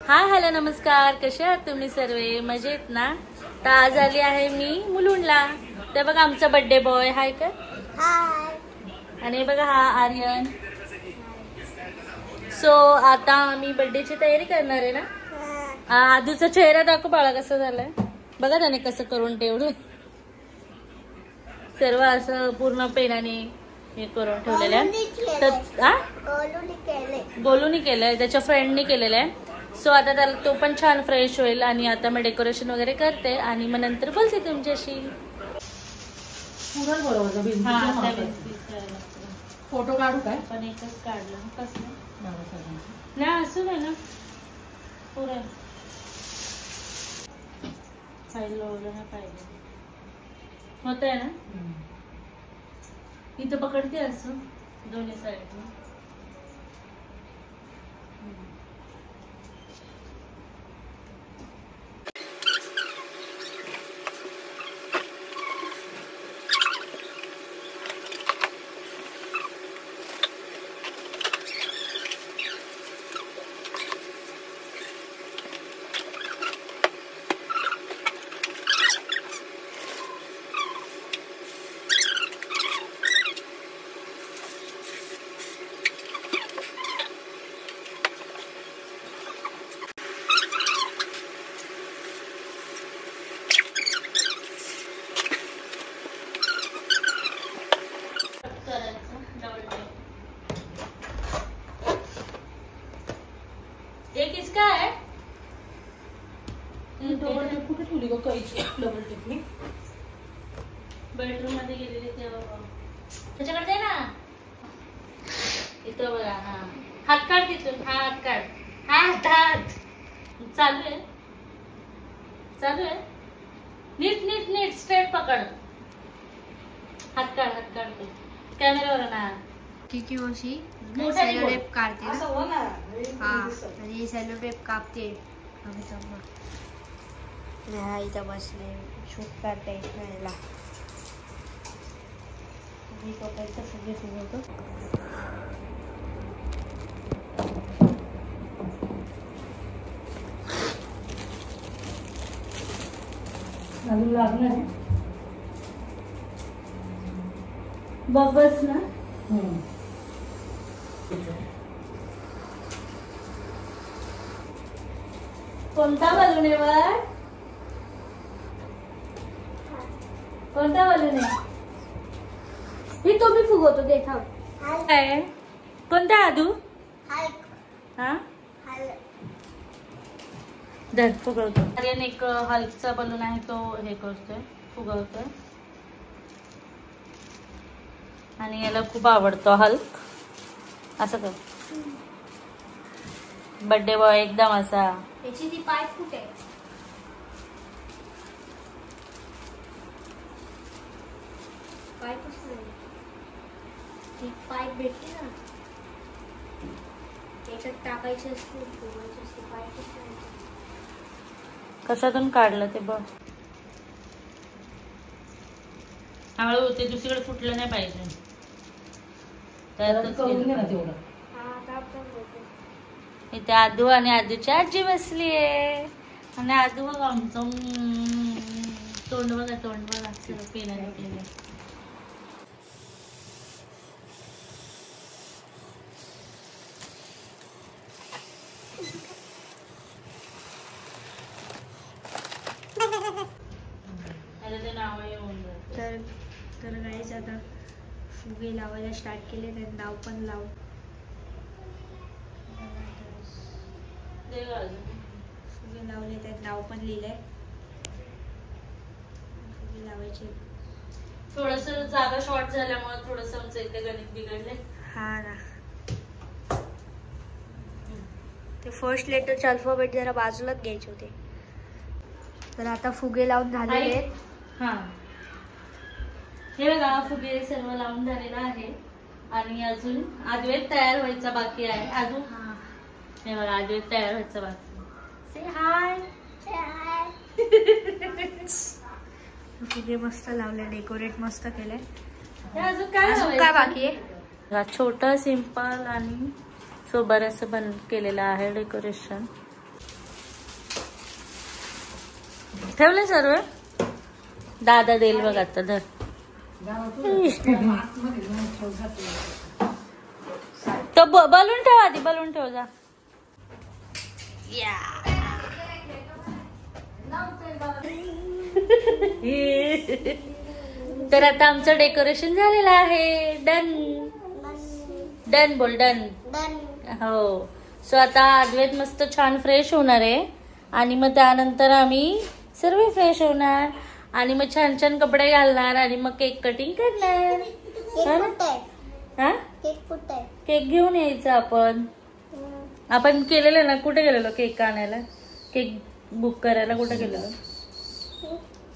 Hi hello नमस्कार, कसे आहात तुम्ही सर्वे? मजेत ना? तर आज आली आहे मी मुलुंडला. ते बघा आमचा बर्थडे बॉय. हाय का? हाय. आणि बघा हा आर्यन. सो आता आम्ही बर्थडेची तयारी करणार आहे ना. आधूचा चेहरा दाखव बाळा कसा झालाय. बघा त्याने कसं करून ठेवलं. सर्व असं पूर्ण पेनाने हे करून ठेवलेलं आहे. तर गोलूनी केलंय, त्याच्या फ्रेंडनी केलेलं आहे. सो आता त्याला तो पण छान फ्रेश होईल आणि आता मी डेकोरेशन वगैरे करते आणि मग नंतर बोलते तुमच्याशी. फोटो काढू काय? पण एकच काढलं कसं नाही असं नाही ना पुरं फाईल नाही पाहिजे होत आहे ना. इथं पकडते असं दोन्ही साईड. ये किसका है? डबल टेप कुठे ठेवली गं? कैची डबल टेप मी बेडरूम मध्ये गेलेली तेव्हा त्याच्याकडे दे ना. इथं बघा. हा हात काढ तिथून. हा हात काढ. हात चालू आहे चालू आहे. नीट नीट नीट स्ट्रेट पकड. हात काढ तू कॅमेरावर ना. किती वर्षी मोठ्याने सेलो बोल. टेप काढते ना. असं हो ना. हा आणि सेलो टेप कापते. आम्ही समजा हा इथं बसले शूट करता येत नाही याला. मी तोपर्यंत सगळे फुगवतो. अजून लागणार आहे. बस ना. कोणता बलून आहे वर? कोणता बलून आहे? ही तो मी फुगवतो देखा. काय कोणता आदू? हा धर फुगवतो. आर्यन एक हल्कचा बलून आहे तो हे करतोय फुगवतोय आणि याला खूप आवडतो हल्क. असं कर. बर्थडे बॉय एकदम असा. याची ती पाईप कुठे? पाईपच नाही. ती पाईप भेटते ना त्याच्यात टाकायची असते फुगवायची असते. पाईपच नाही. कशातून काढलं ते बघ. हळू होते दुसरीकडे फुटलं नाही पाहिजे. त्यातच करून घे ना केलं. तेवढं. हा काप होते. इथे आदू आणि आदूची आजी बसलीये आणि आदू बघ आमचं तोंड बघा पेनाने केलं. ते नाव येऊन जातं. तर गाईज आता फुगे लावायला स्टार्ट केले. तर नाव पण लाव. फुगे लावले त्यात नाव पण लिहिलंय. फुगे लावायचे. थोडस जागा शॉर्ट झाल्यामुळे थोडस आमचं इथे गणित बिघडले. हा ना. ते फर्स्ट लेटरचे अल्फाबेट जरा बाजूलाच घ्यायचे होते. तर आता फुगे लावून झालेले आहेत. हा हे बघा फुगे सर्व लावून झालेला आहे आणि अजून अद्वैत तयार व्हायचा बाकी आहे. अजून हे बघा अद्वैत तयार व्हायचा बाकी. से हाय. फुगे मस्त लावले. डेकोरेट मस्त केलंय. अजून काय बाकी आहे? छोटा सिंपल आणि सोबर असं केलेलं आहे डेकोरेशन. ठेवले सर्व. दादा देईल बघ आता. धर. तो बलून ठेव आधी. बलून ठेव जा. तर आता आमचं डेकोरेशन झालेलं आहे. डन. डन बोल. डन. हो. सो आता अद्वैत मस्त छान फ्रेश होणार आहे आणि मग त्यानंतर आम्ही सर्व फ्रेश होणार आणि मग छान छान कपडे घालणार आणि मग केक कटिंग करणार. हा केक घेऊन यायचं आपण केलेलं ना. कुठे गेलेलो केक आणायला? केक बुक करायला कुठे गेलेलो?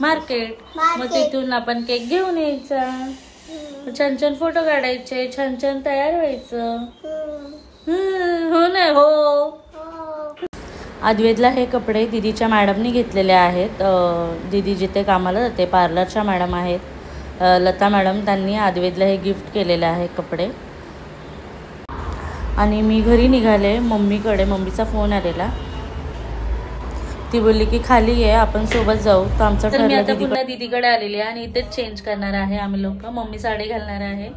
मार्केट. मग तिथून आपण केक घेऊन यायचा. छान छान फोटो काढायचे. छान छान तयार व्हायचं. हो ना. हो. अद्वैतला हे कपडे दीदीच्या मॅडमनी घेतलेले आहेत. दीदी जिथे कामाला जाते पार्लरच्या मॅडम आहेत लता मॅडम. त्यांनी अद्वैतला हे गिफ्ट केलेले आहे कपडे. आणि मी घरी निघाले मम्मीकडे. मम्मीचा फोन आलेला. ती बोलली की खाली आहे आपण सोबत जाऊ. तर आमचं ठरलं. मी आता पुन्हा दीदीकडे आलेली आहे आणि इथेच चेंज करणार आहे आम्ही लोक. मम्मी साडी घालणार आहे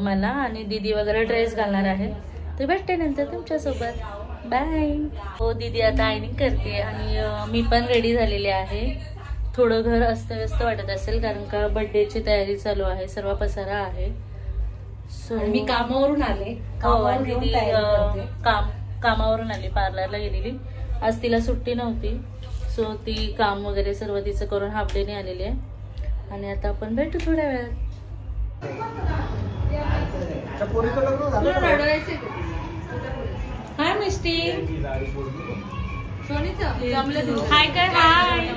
मला आणि दीदी वगैरे ड्रेस घालणार आहे. तर भेटते नंतर तुमच्यासोबत. बाय. हो दीदी आता आयनिंग करते आणि मी पण रेडी झालेली आहे. थोडं घर अस्तव्यस्त वाटत असेल कारण का बर्थडेची तयारी चालू आहे. सर्व पसारा आहे. सो मी कामावरून आले. दीदी कामावरून आली. पार्लरला गेलेली. आज तिला सुट्टी नव्हती. सो ती काम वगैरे सर्व तिचं करून हाफ डेने आलेली आहे आणि आता आपण भेटू थोड्या वेळात. हाय मिस्टी. हाय काय. हाय.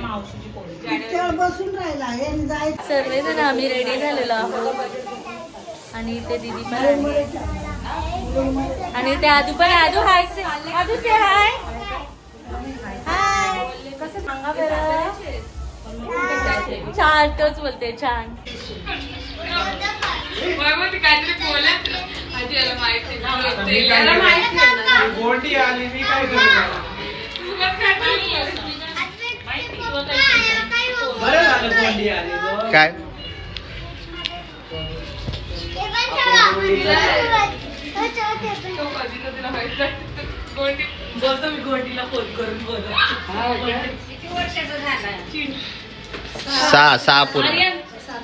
सर्वजण आम्ही रेडी झालेलो आहोत आणि ते दीदी पण आहे आणि ते आदू पण. आदू हाय. आदू से हाय. हाय. कसं सांगा बरं. छान. तोच बोलते छान. काय बोलतो मी गोंडीला फोन करून बोलतो. किती वर्षाचा झाला? 6 पूर्ण.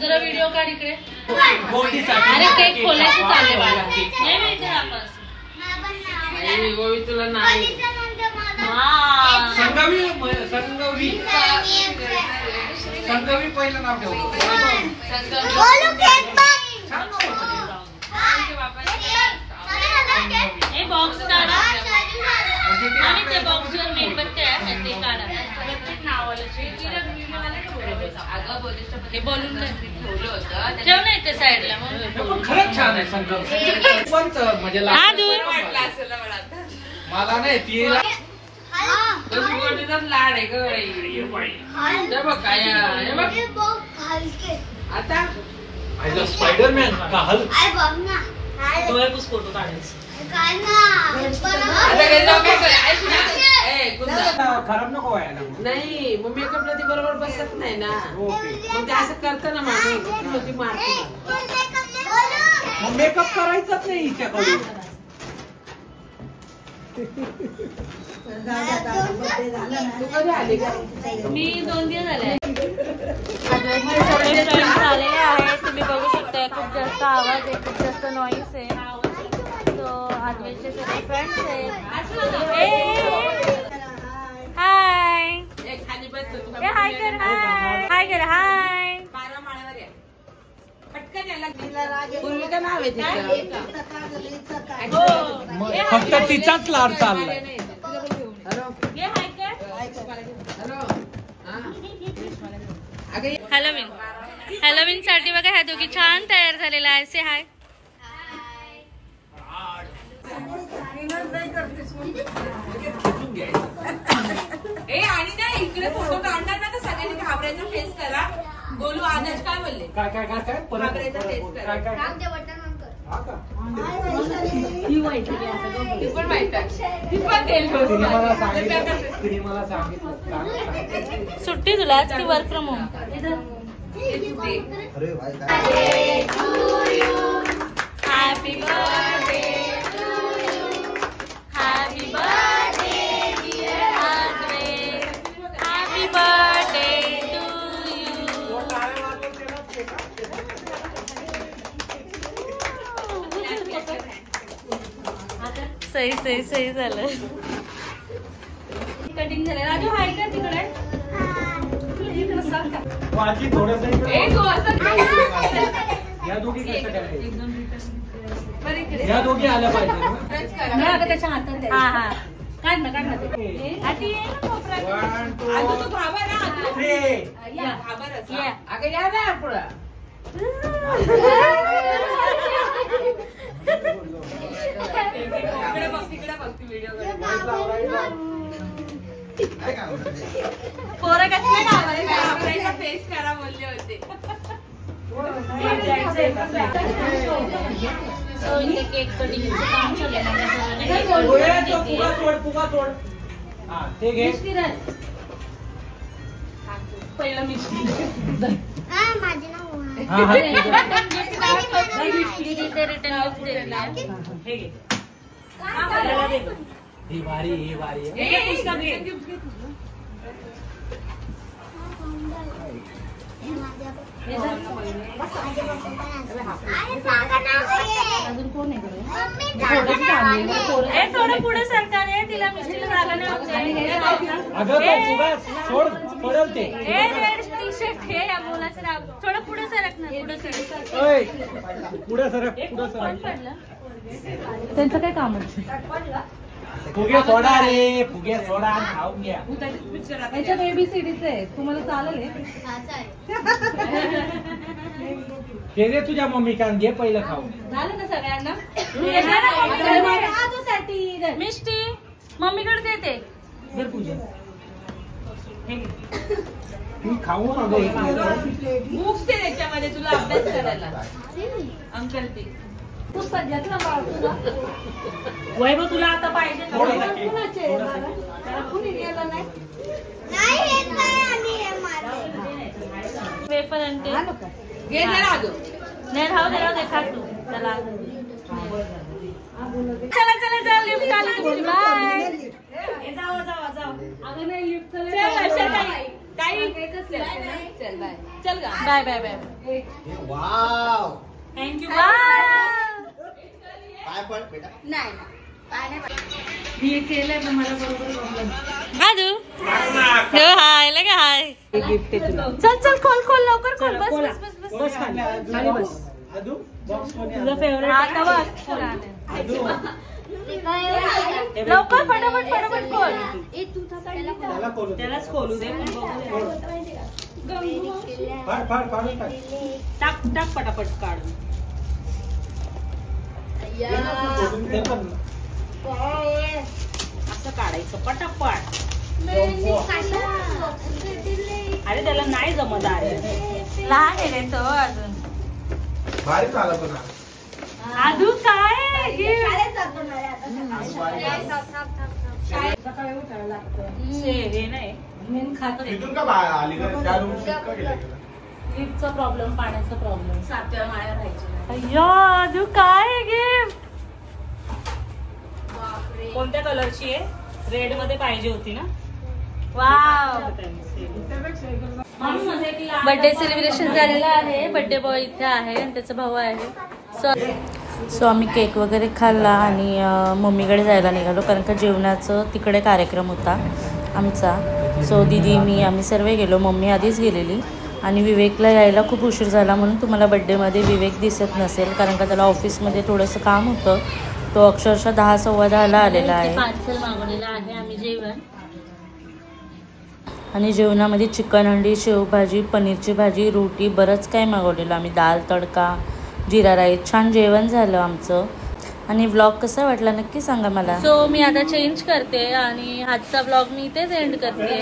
जरा व्हिडिओ काढ इकडे. अरे केक खोलायचं चालले बाळा. नाही माहिती आपण तुला नाही. संगवी पहिलं नाव ठेवलं. हे बॉक्स काढा आणि ते बॉक्सवर मेणबत्ती आहे ते काढा. हे बोलून ठेव नाही ते साईडला. खरंच छान आहे संगम. म्हणजे मला नाही ती लाड आहे ग. काय आता स्पायडरमॅन का हल्क फोटो काढायचं. खराब नको व्हायला. नाही मग मेकअपला ती बरोबर बसत नाही ना. मग ते असं करतं ना माणूस मारते. मग मेकअप करायचाच नाही हिच्याकडून. तू कधी आली का? मी 2 दिवस झाले. सगळे फ्रेंड्स आलेले आहेत. तुम्ही बघू शकता खूप जास्त आवाज आहे. खूप जास्त नॉईस आहे. तो अद्वैतचे सगळे फ्रेंड्स आहेत. हाय. खाली बस. हाय कर. हाय. हाय कर. हाय. पूर्विका नाव आहे तिचं. फक्त तिचाच लाड चाललाय. हॅलोविन साठी बघा ह्या दोघी छान तयार झालेला आहे. से हाय. आणि नाही इकडे फोटो काढणार ना तर सगळ्यांनी घाबरायचा फेस करा. बोलू आदर्श काय बोलले? काय काय काय काय घाबरायचा फेस करा. बटन ऑन कर. ती पण माहित आहे. ती पण तेल ठेवते. तिने मला सांगितलं. सुट्टी तुला आज की work from home? Happy birthday to you, happy birthday dear Aadre, happy birthday to you. सही सही सही झालं. कटिंग झालं. राजू हाय का तिकडे? आजी थोडंसं ए, तू असं काय? या दोघी कसं करायचं? बरं इकडे. या दोघी आल्या पाहिजे ना? टच करा. त्याच्या हातात. हा हा काढ ना काढ ना ते. आधी ये ना कोपऱ्यात. 1 2 आजू तू घाबर ना, आजू. 3. या, घाबरच. या. अगं या ना पुढं. तिकडे बघ, तिकडे बघ, ती व्हिडिओ कडे. पोरं कसले घाबरले? घाबरायचा फेस करा बोलले होते. सो इथे केक कटिंगचं काम चालू आहे. फुगा सोड. हा ते घे. पहिलं मिष्टी. हा हा ही भारी ही भारी आहे. ए, पुस्तक घे. अजून कोण आहे थोडं पुढे सरकार आहे. तिला मिष्टीला जागा नाही होते. अगं तो फुगा सोड पडेल ते. हे रेड टी शर्ट हे या मुलाचं नाव. थोडं पुढे सरक ना. पुढे सरक. ओय पुढे सरक पुढे कोण सरक. पडलं? त्यांचं काय काम आहे? फुगे सोडा रे फुगे सोडा आणि खाऊन घ्या. याच्यात ABCDचं आहे. तुम्हाला चालेल हे? ते दे तुझ्या मम्मी कान घे पहिलं खाऊन. झालं ना सगळ्यांना? मिष्टी मम्मीकडे देते. दे पूजा. तुम्ही खाऊ नका. बुक्स दे त्याच्यामध्ये तुला अभ्यास करायला. अंकल ते पुस्तक घेतलं बाळ तुझा. वैभव तुला आता पाहिजे का? थोडंसं केक. त्याला कुणी गेलं नाही. वेफर आणते. घे जरा अजून. नाही राहू दे खा तू. चला चला चला चला लिफ्ट आली तुमची. बाय. अगं नाही लिफ्ट चल काही चल बाय. चल गा bye bye bye. Wow thank you bye. काय पण बेटा मी केलंय पण मला बरोबर आदू हो हाय लगे हाय. चल चल खोल खोल लवकर खोल. बस बस बस बस बस खाली बस. अदू बॉक्स मध्ये तुझा फेवरेट आता बस. लवकर फटाफट फटाफट खोल. त्याला खोलू दे. त्यालाच खोलू दे. फाड फाड फाडून टाक. टाक टाक पटापट काढ. ते पण असं काढायचं पटापट. अरे त्याला नाही जमत आहे. लहान आहे रे तो अजून. भारी झाला पण अजून काय हे नाही मेन खात तिथून का बाहेर आली का त्या रूम शिफ्ट का केलं लिफ्टचा प्रॉब्लेम. पाण्याचा प्रॉब्लेम. 7व्या माळ्यावर राहायची. अय्यो अजून काय गिफ्ट. कोणत्या कलरची आहे? रेड मध्ये पाहिजे होती ना. वाव. बर्थडे सेलिब्रेशन झालेलं आहे. बर्थडे बॉय इथे आहे आणि त्याचा भाऊ आहे. सो आम्ही केक वगैरे खाल्ला आणि मम्मीकडे जायला निघालो कारण का जेवणाचं तिकडे कार्यक्रम होता आमचा. सो दीदी मी आम्ही सर्व गेलो. मम्मी आधीच गेलेली आणि विवेकला यायला खूप उशीर झाला म्हणून तुम्हाला बड्डेमध्ये विवेक दिसत नसेल कारण का त्याला ऑफिसमध्ये थोडंसं काम होतं. तो अक्षरशः 10 सव्वा 10ला आलेला आहे. पार्सल मागवलेलं आहे आम्ही जेवण. आणि जेवणामध्ये चिकन अंडी शेवभाजी पनीरची भाजी रोटी बरंच काय मागवलेलं आम्ही. दाल तडका जिरा राईस. छान जेवण झालं आमचं. आणि व्लॉग कसा वाटला नक्की सांगा मला. सो मी आता चेंज करते आणि आजचा व्लॉग मी इथेच एंड करते.